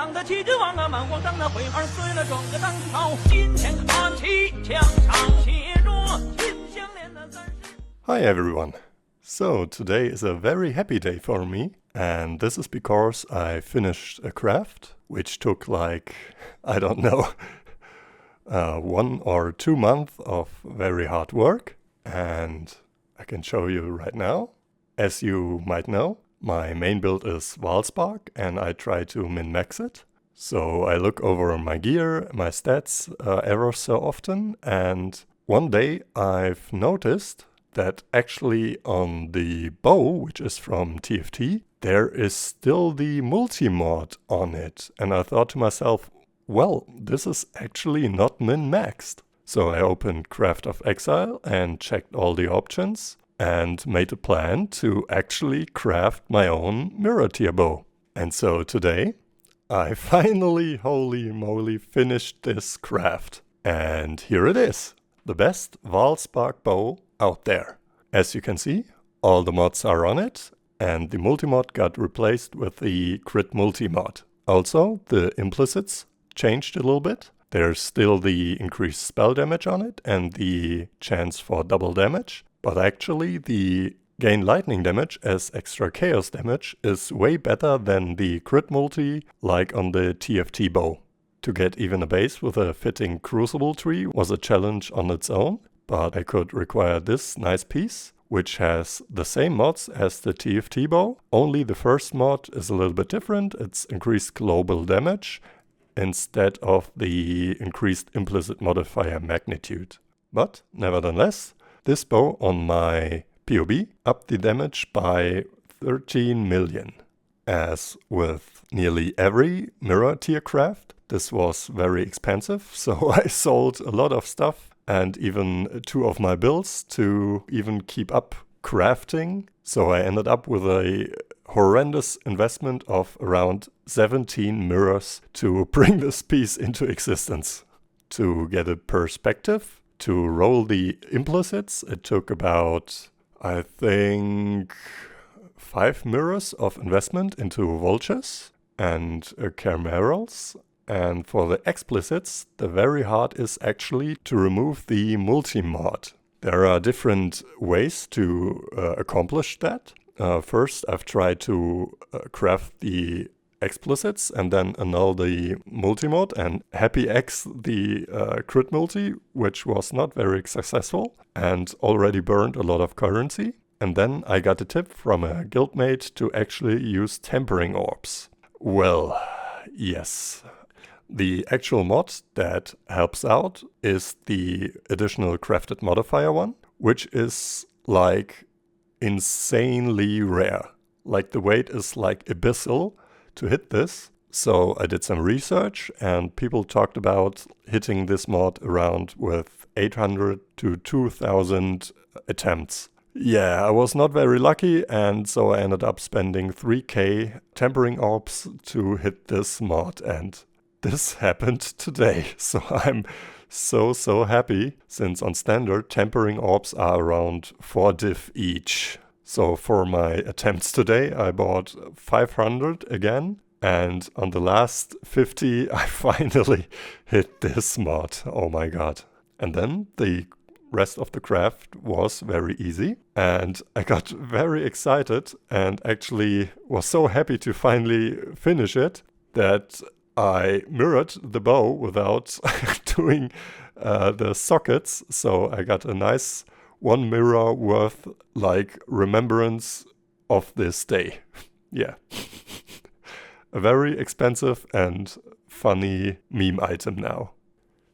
朗的旗帜王啊，满皇上的徽牌随了整个当朝，金钱看齐，墙上写着秦香莲的30。Hi everyone! So today is a very happy day for me, and this is because I finished a craft which took like, I don't know, 1 or 2 months of very hard work, and I can show you right now. As you might know, my main build is Vaal Spark and I try to min-max it. So I look over my gear, my stats ever so often, and one day I've noticed that actually on the bow, which is from TFT, there is still the multi-mod on it. And I thought to myself, well, this is actually not min-maxed. So I opened Craft of Exile and checked all the options and made a plan to actually craft my own mirror tier bow. And so today, I finally, holy moly, finished this craft. And here it is, the best Vaal Spark bow out there. As you can see, all the mods are on it, and the multi-mod got replaced with the crit multi-mod. Also, the implicits changed a little bit. There's still the increased spell damage on it and the chance for double damage, but actually the gain lightning damage as extra chaos damage is way better than the crit multi like on the TFT bow. To get even a base with a fitting crucible tree was a challenge on its own, but I could require this nice piece, which has the same mods as the TFT bow, only the first mod is a little bit different. It's increased global damage instead of the increased implicit modifier magnitude. But nevertheless, this bow on my POB upped the damage by 13 million. As with nearly every mirror tier craft, this was very expensive, so I sold a lot of stuff and even 2 of my builds to even keep up crafting. So I ended up with a horrendous investment of around 17 mirrors to bring this piece into existence. To get a perspective, to roll the implicits, it took about, I think, 5 mirrors of investment into vultures and chimerals. And for the explicits, the very hard is actually to remove the multi-mod. There are different ways to accomplish that. First, I've tried to craft the explicits and then annul the multi-mod and happy X the crit multi, which was not very successful and already burned a lot of currency. And then I got a tip from a guildmate to actually use tempering orbs. Well, yes. The actual mod that helps out is the additional crafted modifier one, which is like insanely rare. Like the weight is like abyssal to hit this. So I did some research and people talked about hitting this mod around with 800 to 2000 attempts. Yeah, I was not very lucky, and so I ended up spending 3k tempering orbs to hit this mod, and this happened today. So I'm so happy, since on standard tempering orbs are around 4 diff each. So for my attempts today, I bought 500 again, and on the last 50, I finally hit this mod. Oh my god. And then the rest of the craft was very easy, and I got very excited and actually was so happy to finally finish it that I mirrored the bow without doing the sockets. So I got a nice 1 mirror worth like remembrance of this day. Yeah. A very expensive and funny meme item now.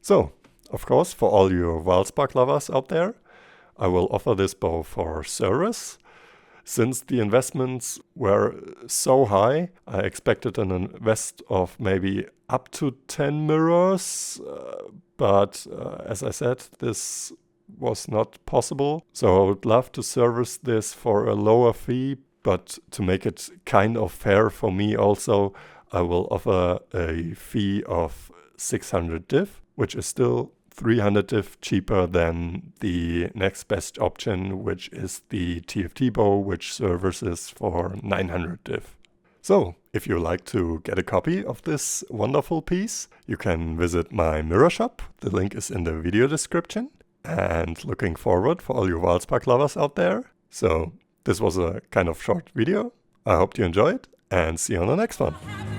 So, of course, for all you Vaal Spark lovers out there, I will offer this bow for service. Since the investments were so high, I expected an invest of maybe up to 10 mirrors, but as I said, this was not possible. So I would love to service this for a lower fee, but to make it kind of fair for me also, I will offer a fee of 600 div, which is still 300 div cheaper than the next best option, which is the TFT bow, which services for 900 div. So, if you like to get a copy of this wonderful piece, you can visit my mirror shop. The link is in the video description. And looking forward for all you Vaal Spark lovers out there. So, this was a kind of short video. I hope you enjoyed and see you on the next one.